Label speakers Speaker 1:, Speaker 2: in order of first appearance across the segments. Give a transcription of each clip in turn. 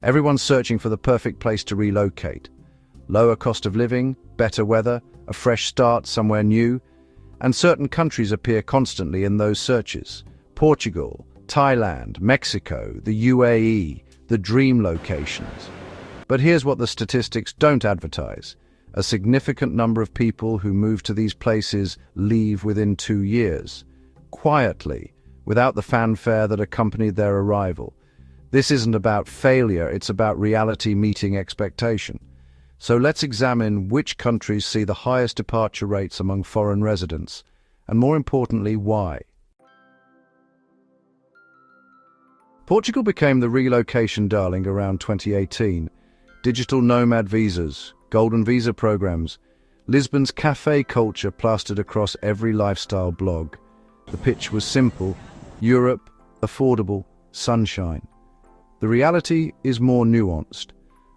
Speaker 1: Everyone's searching for the perfect place to relocate. Lower cost of living, better weather, a fresh start somewhere new, and certain countries appear constantly in those searches. Portugal, Thailand, Mexico, the UAE, the dream locations. But here's what the statistics don't advertise. A significant number of people who move to these places leave within 2 years, quietly, without the fanfare that accompanied their arrival. This isn't about failure, it's about reality meeting expectation. So let's examine which countries see the highest departure rates among foreign residents, and more importantly, why. Portugal became the relocation darling around 2018. Digital nomad visas, golden visa programs, Lisbon's cafe culture plastered across every lifestyle blog. The pitch was simple: Europe, affordable, sunshine. The reality is more nuanced.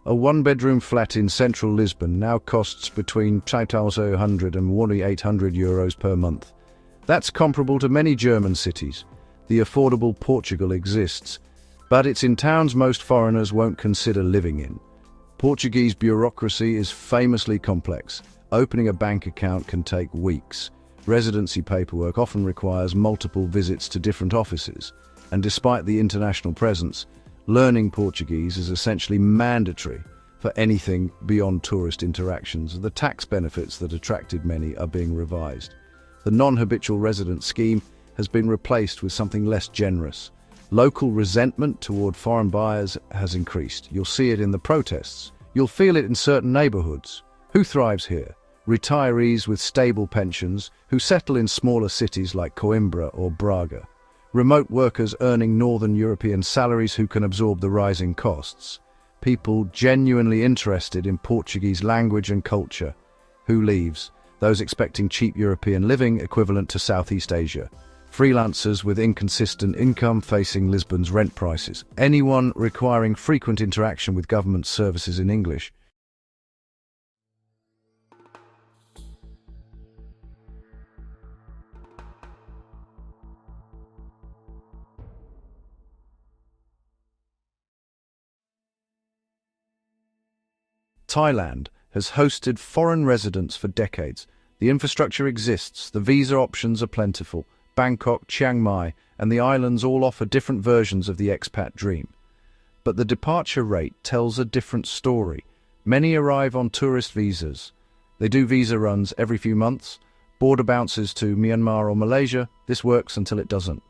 Speaker 1: A one-bedroom flat in central Lisbon now costs between €2,100 and €1,800 per month. That's comparable to many German cities. The affordable Portugal exists, but it's in towns most foreigners won't consider living in. Portuguese bureaucracy is famously complex. Opening a bank account can take weeks. Residency paperwork often requires multiple visits to different offices. And despite the international presence, learning Portuguese is essentially mandatory for anything beyond tourist interactions. The tax benefits that attracted many are being revised. The non-habitual resident scheme has been replaced with something less generous. Local resentment toward foreign buyers has increased. You'll see it in the protests. You'll feel it in certain neighborhoods. Who thrives here? Retirees with stable pensions who settle in smaller cities like Coimbra or Braga. Remote workers earning Northern European salaries who can absorb the rising costs. People genuinely interested in Portuguese language and culture. Who leaves? Those expecting cheap European living equivalent to Southeast Asia. Freelancers with inconsistent income facing Lisbon's rent prices. Anyone requiring frequent interaction with government services in English. Thailand has hosted foreign residents for decades. The infrastructure exists, the visa options are plentiful. Bangkok, Chiang Mai, and the islands all offer different versions of the expat dream. But the departure rate tells a different story. Many arrive on tourist visas. They do visa runs every few months, border bounces to Myanmar or Malaysia. This works until it doesn't.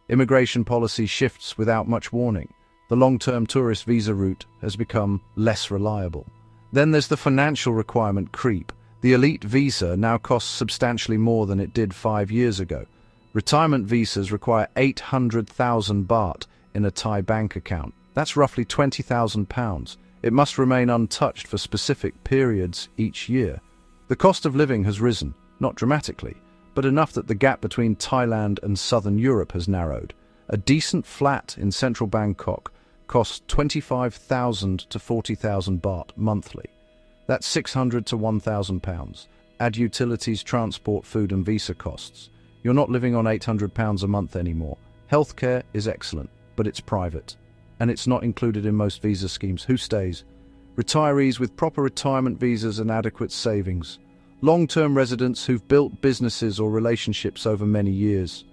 Speaker 1: Immigration policy shifts without much warning. The long-term tourist visa route has become less reliable. Then there's the financial requirement creep. The elite visa now costs substantially more than it did 5 years ago. Retirement visas require 800,000 baht in a Thai bank account. That's roughly £20,000. It must remain untouched for specific periods each year. The cost of living has risen, not dramatically, but enough that the gap between Thailand and southern Europe has narrowed. A decent flat in central Bangkok costs 25,000 to 40,000 baht monthly. That's £600 to £1,000. Add utilities, transport, food and visa costs. You're not living on £800 a month anymore. Healthcare is excellent, but it's private. And it's not included in most visa schemes. Who stays? Retirees with proper retirement visas and adequate savings. Long-term residents who've built businesses or relationships over many years.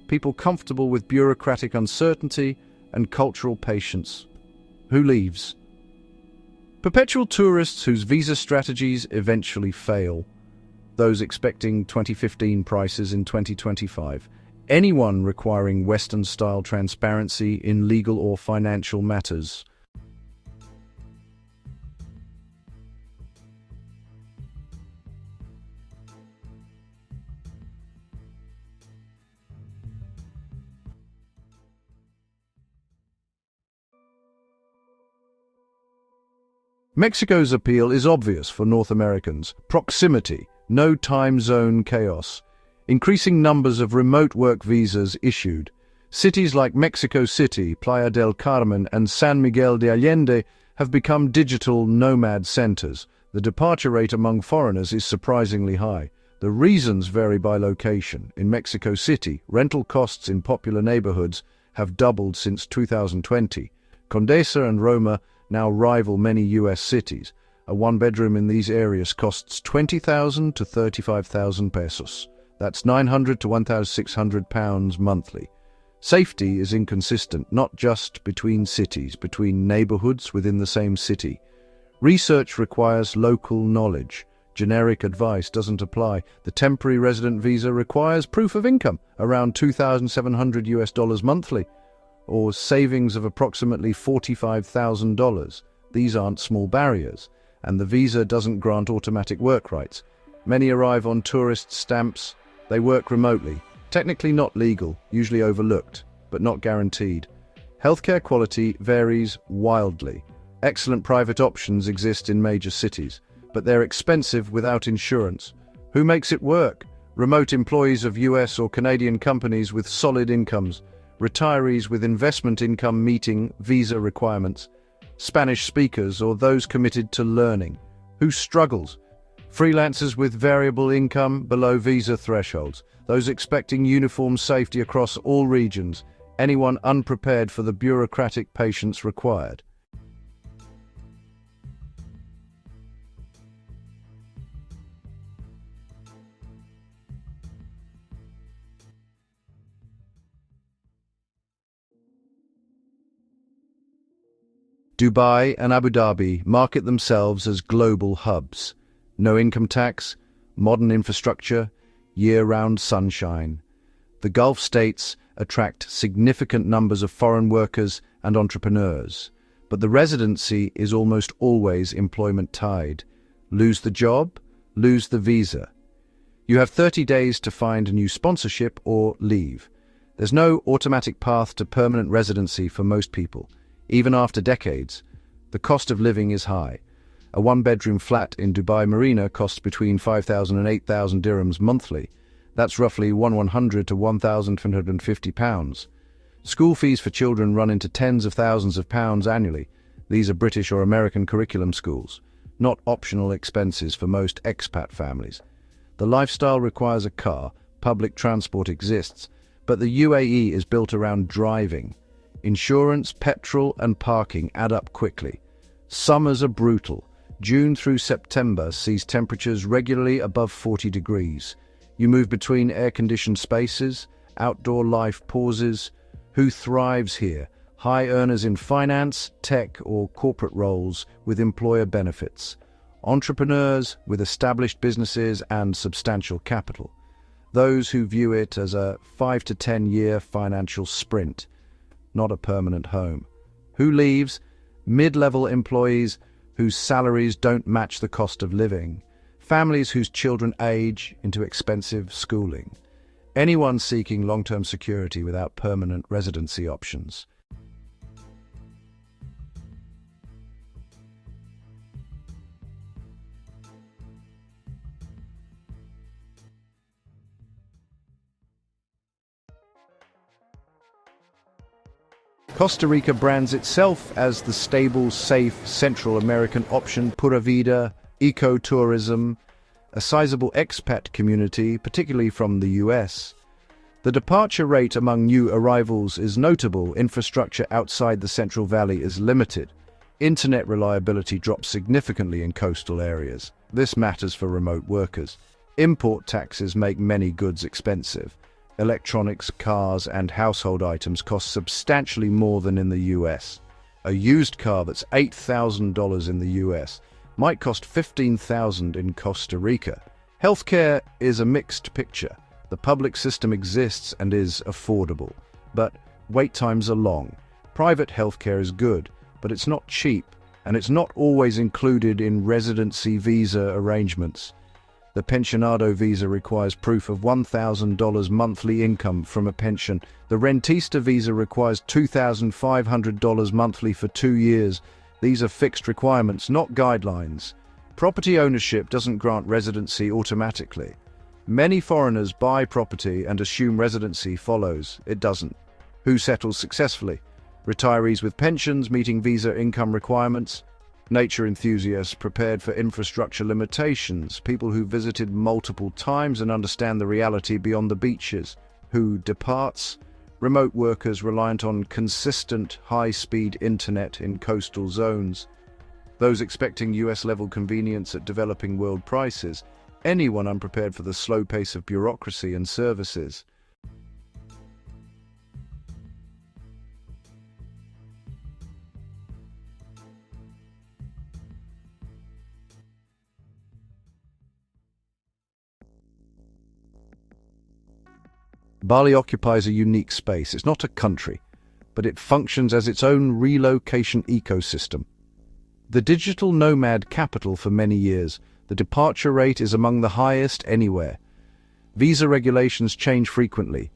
Speaker 1: People comfortable with bureaucratic uncertainty and cultural patience. Who leaves? Perpetual tourists whose visa strategies eventually fail. Those expecting 2015 prices in 2025. Anyone requiring Western-style transparency in legal or financial matters. Mexico's appeal is obvious for North Americans. Proximity, no time zone chaos. Increasing numbers of remote work visas issued. Cities like Mexico City, Playa del Carmen, and San Miguel de Allende have become digital nomad centers. The departure rate among foreigners is surprisingly high. The reasons vary by location. In Mexico City, rental costs in popular neighborhoods have doubled since 2020. Condesa and Roma now rival many US cities. A one-bedroom in these areas costs 20,000 to 35,000 pesos. That's 900 to 1,600 pounds monthly. Safety is inconsistent, not just between cities, between neighborhoods within the same city. Research requires local knowledge. Generic advice doesn't apply. The temporary resident visa requires proof of income, around $2,700 monthly, or savings of approximately $45,000. These aren't small barriers, and the visa doesn't grant automatic work rights. Many arrive on tourist stamps. They work remotely. Technically not legal, usually overlooked, but not guaranteed. Healthcare quality varies wildly. Excellent private options exist in major cities, but they're expensive without insurance. Who makes it work? Remote employees of US or Canadian companies with solid incomes, retirees with investment income meeting visa requirements, Spanish speakers or those committed to learning. Who struggles? Freelancers with variable income below visa thresholds, those expecting uniform safety across all regions, anyone unprepared for the bureaucratic patience required. Dubai and Abu Dhabi market themselves as global hubs. No income tax, modern infrastructure, year-round sunshine. The Gulf states attract significant numbers of foreign workers and entrepreneurs, but the residency is almost always employment-tied. Lose the job, lose the visa. You have 30 days to find a new sponsorship or leave. There's no automatic path to permanent residency for most people. Even after decades, the cost of living is high. A one-bedroom flat in Dubai Marina costs between 5,000 and 8,000 dirhams monthly. That's roughly 100 to 1,250 pounds. School fees for children run into tens of thousands of pounds annually. These are British or American curriculum schools, not optional expenses for most expat families. The lifestyle requires a car, public transport exists, but the UAE is built around driving. Insurance, petrol and parking add up quickly. Summers are brutal. June through September sees temperatures regularly above 40 degrees. You move between air-conditioned spaces, outdoor life pauses. Who thrives here? High earners in finance, tech or corporate roles with employer benefits. Entrepreneurs with established businesses and substantial capital. Those who view it as a 5 to 10-year financial sprint, not a permanent home. Who leaves? Mid-level employees whose salaries don't match the cost of living. Families whose children age into expensive schooling. Anyone seeking long-term security without permanent residency options. Costa Rica brands itself as the stable, safe, Central American option. Pura Vida, ecotourism, a sizable expat community, particularly from the US. The departure rate among new arrivals is notable. Infrastructure outside the Central Valley is limited. Internet reliability drops significantly in coastal areas. This matters for remote workers. Import taxes make many goods expensive. Electronics, cars, and household items cost substantially more than in the US. A used car that's $8,000 in the US might cost $15,000 in Costa Rica. Healthcare is a mixed picture. The public system exists and is affordable, but wait times are long. Private healthcare is good, but it's not cheap, and it's not always included in residency visa arrangements. The pensionado visa requires proof of $1,000 monthly income from a pension. The rentista visa requires $2,500 monthly for 2 years. These are fixed requirements, not guidelines. Property ownership doesn't grant residency automatically. Many foreigners buy property and assume residency follows. It doesn't. Who settles successfully? Retirees with pensions meeting visa income requirements. Nature enthusiasts prepared for infrastructure limitations, people who visited multiple times and understand the reality beyond the beaches. Who departs? remote workers reliant on consistent, high-speed internet in coastal zones, those expecting US-level convenience at developing world prices, anyone unprepared for the slow pace of bureaucracy and services. Bali occupies a unique space. It's not a country, but it functions as its own relocation ecosystem. The digital nomad capital for many years, the departure rate is among the highest anywhere. Visa regulations change frequently.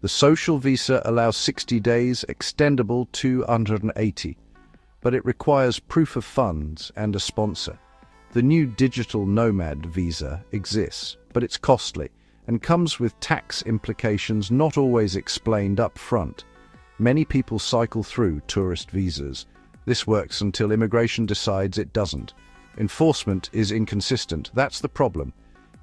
Speaker 1: The social visa allows 60 days, extendable to 180, but it requires proof of funds and a sponsor. The new digital nomad visa exists, but it's costly and comes with tax implications not always explained up front. Many people cycle through tourist visas. This works until immigration decides it doesn't. Enforcement is inconsistent. That's the problem.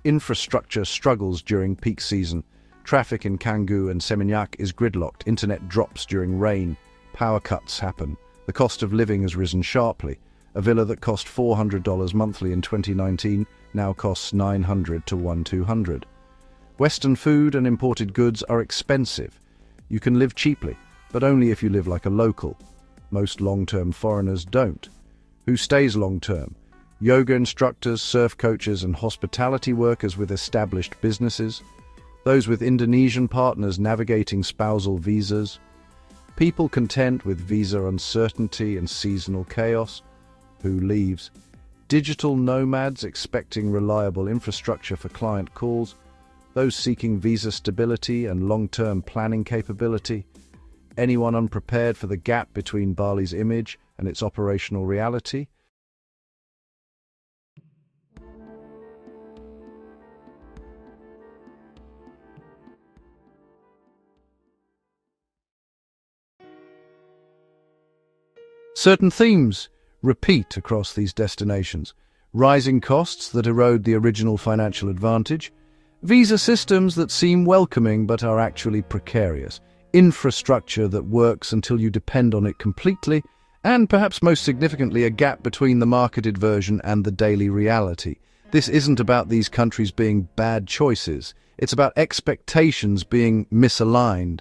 Speaker 1: Infrastructure struggles during peak season. Traffic in Canggu and Seminyak is gridlocked. Internet drops during rain. Power cuts happen. The cost of living has risen sharply. A villa that cost $400 monthly in 2019 now costs $900 to $1,200. Western food and imported goods are expensive. You can live cheaply, but only if you live like a local. Most long-term foreigners don't. Who stays long-term? Yoga instructors, surf coaches, and hospitality workers with established businesses. Those with Indonesian partners navigating spousal visas. People content with visa uncertainty and seasonal chaos. Who leaves? Digital nomads expecting reliable infrastructure for client calls. Those seeking visa stability and long-term planning capability. Anyone unprepared for the gap between Bali's image and its operational reality. Certain themes repeat across these destinations. Rising costs that erode the original financial advantage. Visa systems that seem welcoming but are actually precarious. Infrastructure that works until you depend on it completely. And perhaps most significantly, a gap between the marketed version and the daily reality. This isn't about these countries being bad choices. It's about expectations being misaligned.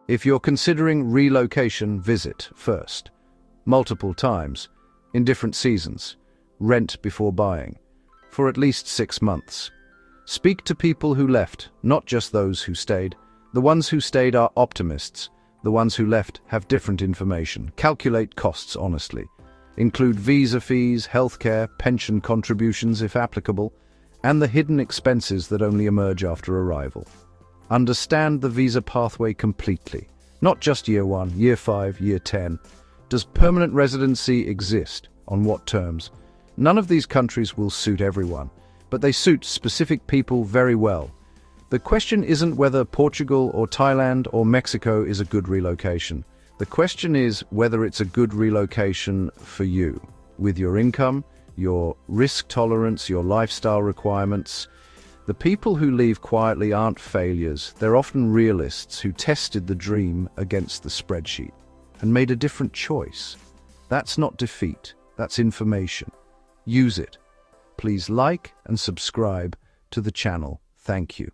Speaker 1: If you're considering relocation, visit first. Multiple times, in different seasons. Rent before buying. For at least 6 months. Speak to people who left, not just those who stayed. The ones who stayed are optimists. The ones who left have different information. Calculate costs honestly. Include visa fees, healthcare, pension contributions if applicable, and the hidden expenses that only emerge after arrival. Understand the visa pathway completely, not just year 1, year 5, year 10. Does permanent residency exist? On what terms? None of these countries will suit everyone, but they suit specific people very well. The question isn't whether Portugal or Thailand or Mexico is a good relocation. The question is whether it's a good relocation for you, with your income, your risk tolerance, your lifestyle requirements. The people who leave quietly aren't failures. They're often realists who tested the dream against the spreadsheet and made a different choice. That's not defeat, that's information. Use it. Please like and subscribe to the channel. Thank you.